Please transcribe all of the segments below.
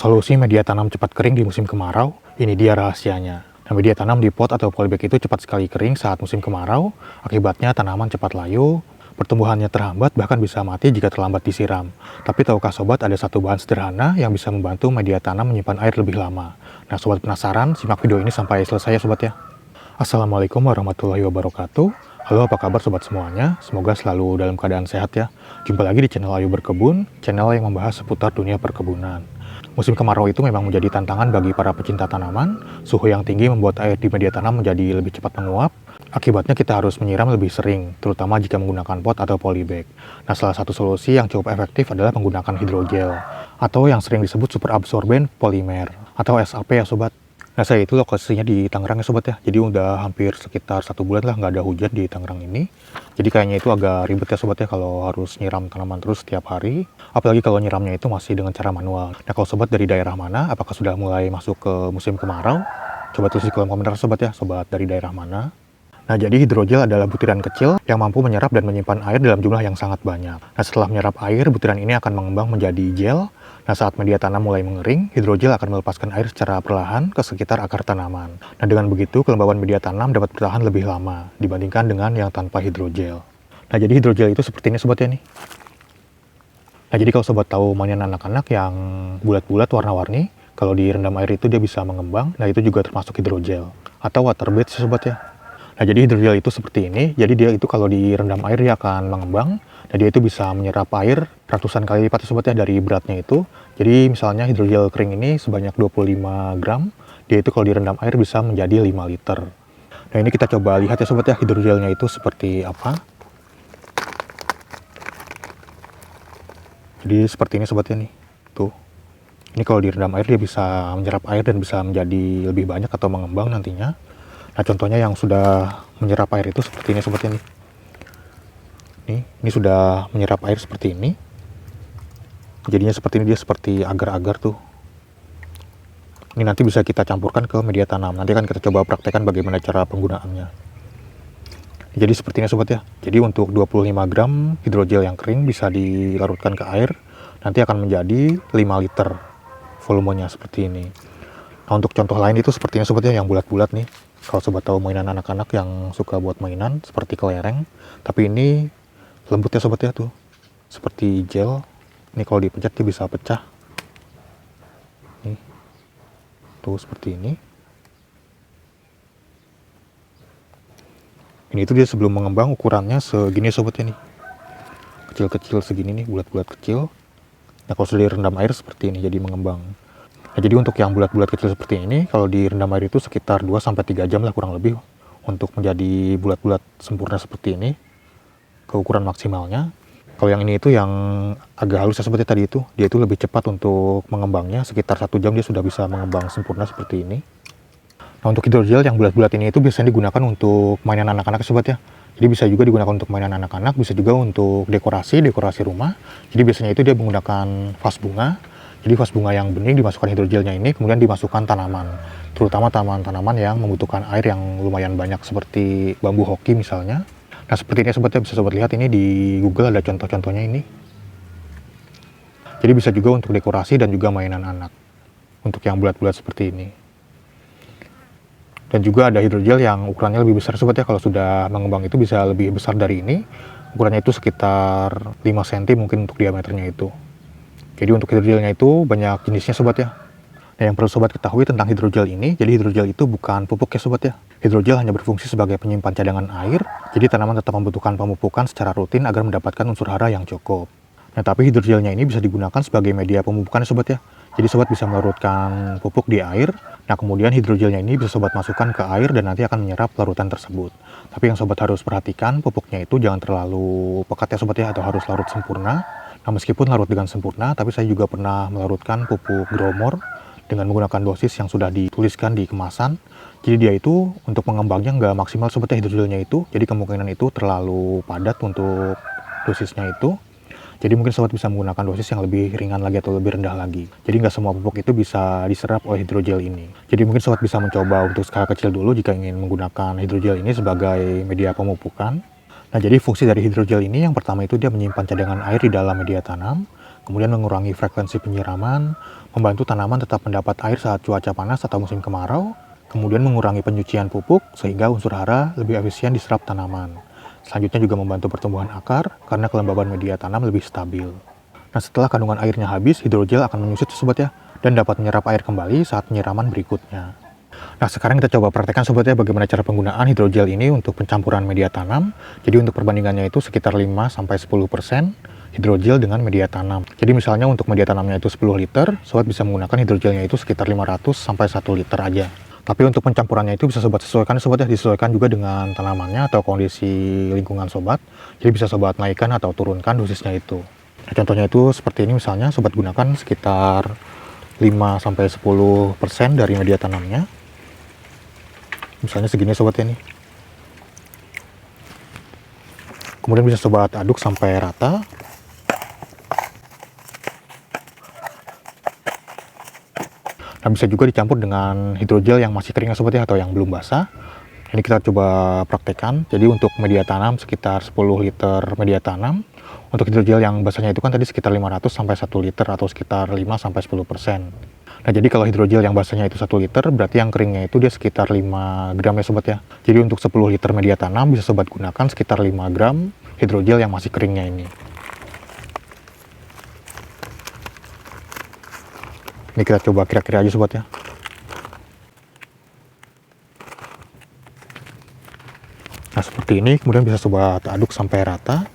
Solusi media tanam cepat kering di musim kemarau, ini dia rahasianya. Nah, media tanam di pot atau polybag itu cepat sekali kering saat musim kemarau, akibatnya tanaman cepat layu, pertumbuhannya terhambat, bahkan bisa mati jika terlambat disiram. Tapi tahukah sobat, ada satu bahan sederhana yang bisa membantu media tanam menyimpan air lebih lama. Nah, sobat penasaran? Simak video ini sampai selesai ya sobat ya. Assalamualaikum warahmatullahi wabarakatuh. Halo, apa kabar sobat semuanya? Semoga selalu dalam keadaan sehat ya. Jumpa lagi di channel Ayu Berkebun, channel yang membahas seputar dunia perkebunan. Musim kemarau itu memang menjadi tantangan bagi para pecinta tanaman. Suhu yang tinggi membuat air di media tanam menjadi lebih cepat menguap. Akibatnya kita harus menyiram lebih sering, terutama jika menggunakan pot atau polybag. Nah, salah satu solusi yang cukup efektif adalah menggunakan hidrogel, atau yang sering disebut superabsorben polimer, atau SAP ya sobat. Nah, saya itu lokasinya di Tangerang ya sobat ya. Jadi udah hampir sekitar 1 bulan lah nggak ada hujan di Tangerang ini. Jadi kayaknya itu agak ribet ya sobat ya kalau harus nyiram tanaman terus setiap hari. Apalagi kalau nyiramnya itu masih dengan cara manual. Nah, kalau sobat dari daerah mana? Apakah sudah mulai masuk ke musim kemarau? Coba tulis di kolom komentar sobat ya, sobat dari daerah mana. Nah, jadi hidrogel adalah butiran kecil yang mampu menyerap dan menyimpan air dalam jumlah yang sangat banyak. Nah, setelah menyerap air, butiran ini akan mengembang menjadi gel. Nah, saat media tanam mulai mengering, hidrogel akan melepaskan air secara perlahan ke sekitar akar tanaman. Nah, dengan begitu, kelembaban media tanam dapat bertahan lebih lama dibandingkan dengan yang tanpa hidrogel. Nah, jadi hidrogel itu seperti ini sobat ya nih. Nah, jadi kalau sobat tahu mainan anak-anak yang bulat-bulat warna-warni, kalau direndam air itu dia bisa mengembang. Nah, itu juga termasuk hidrogel atau water bed sobat ya. Nah, jadi hidrogel itu seperti ini. Jadi dia itu kalau direndam air dia akan mengembang. Nah, dia itu bisa menyerap air ratusan kali lipat sobat ya dari beratnya itu. Jadi misalnya hidrogel kering ini sebanyak 25 gram. Dia itu kalau direndam air bisa menjadi 5 liter. Nah, ini kita coba lihat ya sobat ya hidrogelnya itu seperti apa. Jadi seperti ini sobat ya nih. Tuh. Ini kalau direndam air dia bisa menyerap air dan bisa menjadi lebih banyak atau mengembang nantinya. Nah, contohnya yang sudah menyerap air itu seperti ini sobat ini. Ini sudah menyerap air seperti ini. Jadinya seperti ini, dia seperti agar-agar tuh. Ini nanti bisa kita campurkan ke media tanam. Nanti akan kita coba praktekkan bagaimana cara penggunaannya. Jadi seperti ini sobat ya. Jadi untuk 25 gram hidrogel yang kering bisa dilarutkan ke air. Nanti akan menjadi 5 liter volumenya seperti ini. Nah, untuk contoh lain itu seperti ini sobat ya, yang bulat-bulat nih. Kalau sobat tahu mainan anak-anak yang suka buat mainan seperti kelereng, tapi ini lembut ya sobat ya tuh, seperti gel. Ini kalau dipencet dia bisa pecah. Nih, tuh seperti ini. Ini itu dia sebelum mengembang ukurannya segini sobat ya nih, kecil-kecil segini nih, bulat-bulat kecil. Nah, kalau sudah direndam air seperti ini jadi mengembang. Nah, jadi untuk yang bulat-bulat kecil seperti ini, kalau direndam air itu sekitar 2-3 jam lah kurang lebih untuk menjadi bulat-bulat sempurna seperti ini, ke ukuran maksimalnya. Kalau yang ini itu yang agak halus ya seperti tadi itu, dia itu lebih cepat untuk mengembangnya, sekitar 1 jam dia sudah bisa mengembang sempurna seperti ini. Nah, untuk hidrogel yang bulat-bulat ini itu biasanya digunakan untuk mainan anak-anak sobat ya. Jadi bisa juga digunakan untuk mainan anak-anak, bisa juga untuk dekorasi rumah. Jadi biasanya itu dia menggunakan vas bunga. Jadi vas bunga yang bening dimasukkan hidrogelnya ini, kemudian dimasukkan tanaman. Terutama tanaman-tanaman yang membutuhkan air yang lumayan banyak seperti bambu hoki misalnya. Nah, seperti ini sobat ya, bisa sobat lihat ini di Google ada contoh-contohnya ini. Jadi bisa juga untuk dekorasi dan juga mainan anak. Untuk yang bulat-bulat seperti ini. Dan juga ada hidrogel yang ukurannya lebih besar sobat ya, kalau sudah mengembang itu bisa lebih besar dari ini. Ukurannya itu sekitar 5 cm mungkin untuk diameternya itu. Jadi untuk hidrogelnya itu banyak jenisnya sobat ya. Nah, yang perlu sobat ketahui tentang hidrogel ini, jadi hidrogel itu bukan pupuk ya sobat ya. Hidrogel hanya berfungsi sebagai penyimpan cadangan air, jadi tanaman tetap membutuhkan pemupukan secara rutin agar mendapatkan unsur hara yang cukup. Nah, tapi hidrogelnya ini bisa digunakan sebagai media pemupukan ya sobat ya. Jadi sobat bisa melarutkan pupuk di air, nah kemudian hidrogelnya ini bisa sobat masukkan ke air dan nanti akan menyerap larutan tersebut. Tapi yang sobat harus perhatikan, pupuknya itu jangan terlalu pekat ya sobat ya, atau harus larut sempurna. Nah, meskipun larut dengan sempurna, tapi saya juga pernah melarutkan pupuk growmore dengan menggunakan dosis yang sudah dituliskan di kemasan. Jadi dia itu untuk mengembangnya nggak maksimal sobat ya hidrogelnya itu. Jadi kemungkinan itu terlalu padat untuk dosisnya itu. Jadi mungkin sobat bisa menggunakan dosis yang lebih ringan lagi atau lebih rendah lagi. Jadi nggak semua pupuk itu bisa diserap oleh hidrogel ini. Jadi mungkin sobat bisa mencoba untuk skala kecil dulu jika ingin menggunakan hidrogel ini sebagai media pemupukan. Nah, jadi fungsi dari hidrogel ini yang pertama itu dia menyimpan cadangan air di dalam media tanam. kemudian mengurangi frekuensi penyiraman, membantu tanaman tetap mendapat air saat cuaca panas atau musim kemarau, kemudian mengurangi penyucian pupuk sehingga unsur hara lebih efisien diserap tanaman. Selanjutnya juga membantu pertumbuhan akar karena kelembaban media tanam lebih stabil. Nah, setelah kandungan airnya habis, hidrogel akan menyusut sobat ya, dan dapat menyerap air kembali saat penyiraman berikutnya. Nah, sekarang kita coba praktekkan sobat ya bagaimana cara penggunaan hidrogel ini untuk pencampuran media tanam. Jadi untuk perbandingannya itu sekitar 5-10% hidrogel dengan media tanam. Jadi misalnya untuk media tanamnya itu 10 liter, sobat bisa menggunakan hidrogelnya itu sekitar 500-1 liter aja. Tapi untuk pencampurannya itu bisa sobat sesuaikan sobat ya, disesuaikan juga dengan tanamannya atau kondisi lingkungan sobat. Jadi bisa sobat naikkan atau turunkan dosisnya itu. Nah, contohnya itu seperti ini, misalnya sobat gunakan sekitar 5-10% dari media tanamnya. Misalnya segini sobat ya nih. Kemudian bisa sobat aduk sampai rata. Nah, bisa juga dicampur dengan hidrogel yang masih kering ya sobat ya, atau yang belum basah. Ini kita coba praktekkan. Jadi untuk media tanam sekitar 10 liter media tanam. Untuk hidrogel yang basahnya itu kan tadi sekitar 500-1 liter atau sekitar 5-10%. Nah, jadi kalau hidrogel yang basahnya itu 1 liter, berarti yang keringnya itu dia sekitar 5 gram ya sobat ya. Jadi untuk 10 liter media tanam bisa sobat gunakan sekitar 5 gram hidrogel yang masih keringnya ini. Ini kita coba kira-kira aja sobat ya. Nah, seperti ini, kemudian bisa sobat aduk sampai rata.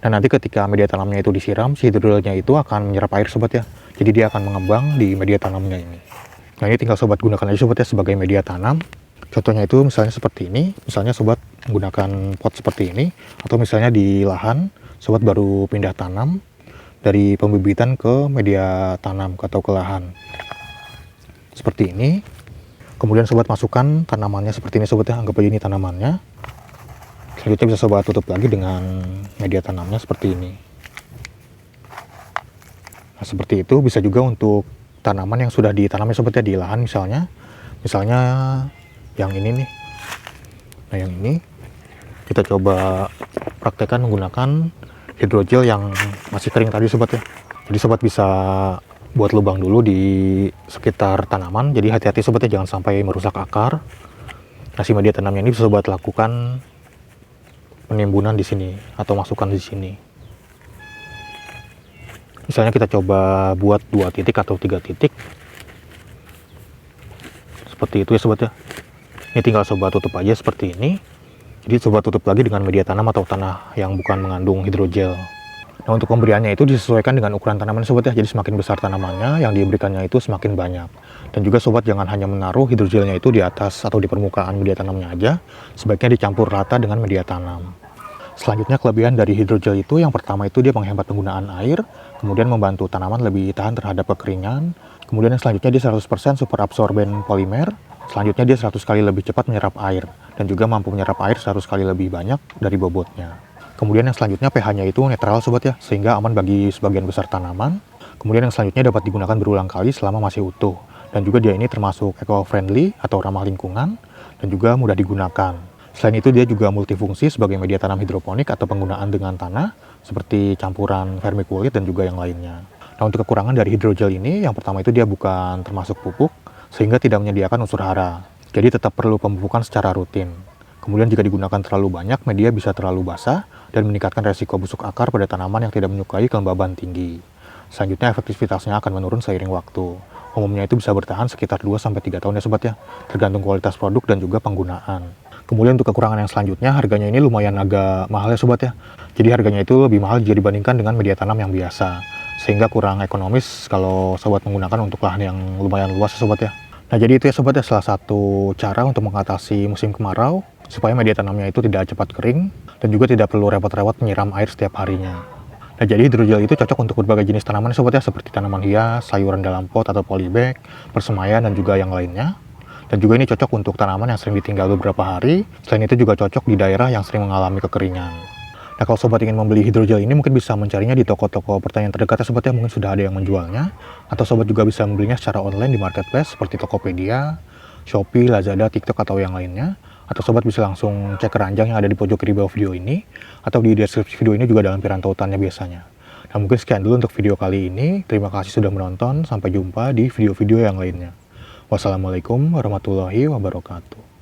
Dan nanti ketika media tanamnya itu disiram, si hidrogelnya itu akan menyerap air sobat ya. Jadi dia akan mengembang di media tanamnya ini. Nah, ini tinggal sobat gunakan aja sobat ya sebagai media tanam. Contohnya itu misalnya seperti ini. Misalnya sobat menggunakan pot seperti ini. Atau misalnya di lahan, sobat baru pindah tanam dari pembibitan ke media tanam atau ke lahan. Seperti ini. Kemudian sobat masukkan tanamannya seperti ini sobat ya. Anggap aja ini tanamannya. Selanjutnya bisa sobat tutup lagi dengan media tanamnya seperti ini. Nah, seperti itu bisa juga untuk tanaman yang sudah ditanamnya sobat ya di lahan misalnya. Misalnya yang ini nih. Nah, yang ini kita coba praktekkan menggunakan hidrogel yang masih kering tadi sobat ya. Jadi sobat bisa buat lubang dulu di sekitar tanaman. Jadi hati-hati sobat ya, jangan sampai merusak akar. Nah, si media tanamnya ini bisa sobat lakukan penimbunan di sini atau masukkan di sini. Misalnya kita coba buat 2 titik atau 3 titik. Seperti itu ya sobat ya. Ini tinggal sobat tutup aja seperti ini. Jadi sobat tutup lagi dengan media tanam atau tanah yang bukan mengandung hidrogel. Nah, untuk pemberiannya itu disesuaikan dengan ukuran tanaman sobat ya. Jadi semakin besar tanamannya, yang diberikannya itu semakin banyak. Dan juga sobat jangan hanya menaruh hidrogelnya itu di atas atau di permukaan media tanamnya aja. Sebaiknya dicampur rata dengan media tanam. Selanjutnya kelebihan dari hidrogel itu yang pertama itu dia menghemat penggunaan air. Kemudian membantu tanaman lebih tahan terhadap kekeringan. Kemudian yang selanjutnya dia 100% super absorben polimer. Selanjutnya dia 100 kali lebih cepat menyerap air. Dan juga mampu menyerap air 100 kali lebih banyak dari bobotnya. Kemudian yang selanjutnya pH-nya itu netral sobat ya, sehingga aman bagi sebagian besar tanaman. Kemudian yang selanjutnya dapat digunakan berulang kali selama masih utuh. Dan juga dia ini termasuk eco-friendly atau ramah lingkungan dan juga mudah digunakan. Selain itu dia juga multifungsi sebagai media tanam hidroponik atau penggunaan dengan tanah seperti campuran vermiculit dan juga yang lainnya. Nah, untuk kekurangan dari hidrogel ini, yang pertama itu dia bukan termasuk pupuk sehingga tidak menyediakan unsur hara. Jadi tetap perlu pemupukan secara rutin. Kemudian jika digunakan terlalu banyak, media bisa terlalu basah dan meningkatkan resiko busuk akar pada tanaman yang tidak menyukai kelembaban tinggi. Selanjutnya efektivitasnya akan menurun seiring waktu. Umumnya itu bisa bertahan sekitar 2-3 tahun ya sobat ya, tergantung kualitas produk dan juga penggunaan. Kemudian untuk kekurangan yang selanjutnya, harganya ini lumayan agak mahal ya sobat ya. Jadi harganya itu lebih mahal jika dibandingkan dengan media tanam yang biasa. Sehingga kurang ekonomis kalau sobat menggunakan untuk lahan yang lumayan luas ya sobat ya. Nah, jadi itu ya sobat ya, salah satu cara untuk mengatasi musim kemarau supaya media tanamnya itu tidak cepat kering dan juga tidak perlu repot-repot menyiram air setiap harinya. Nah, jadi hidrogel itu cocok untuk berbagai jenis tanaman sobat ya, seperti tanaman hias, sayuran dalam pot atau polybag, persemaian dan juga yang lainnya. Dan juga ini cocok untuk tanaman yang sering ditinggal beberapa hari. Selain itu juga cocok di daerah yang sering mengalami kekeringan. Nah, kalau sobat ingin membeli hidrogel ini mungkin bisa mencarinya di toko-toko pertanian terdekat ya sobat ya, mungkin sudah ada yang menjualnya. Atau sobat juga bisa membelinya secara online di marketplace seperti Tokopedia, Shopee, Lazada, TikTok atau yang lainnya. Atau sobat bisa langsung cek keranjang yang ada di pojok kiri bawah video ini, atau di deskripsi video ini juga ada lampiran tautannya biasanya. Nah mungkin sekian dulu untuk video kali ini, terima kasih sudah menonton, sampai jumpa di video-video yang lainnya. Wassalamualaikum warahmatullahi wabarakatuh.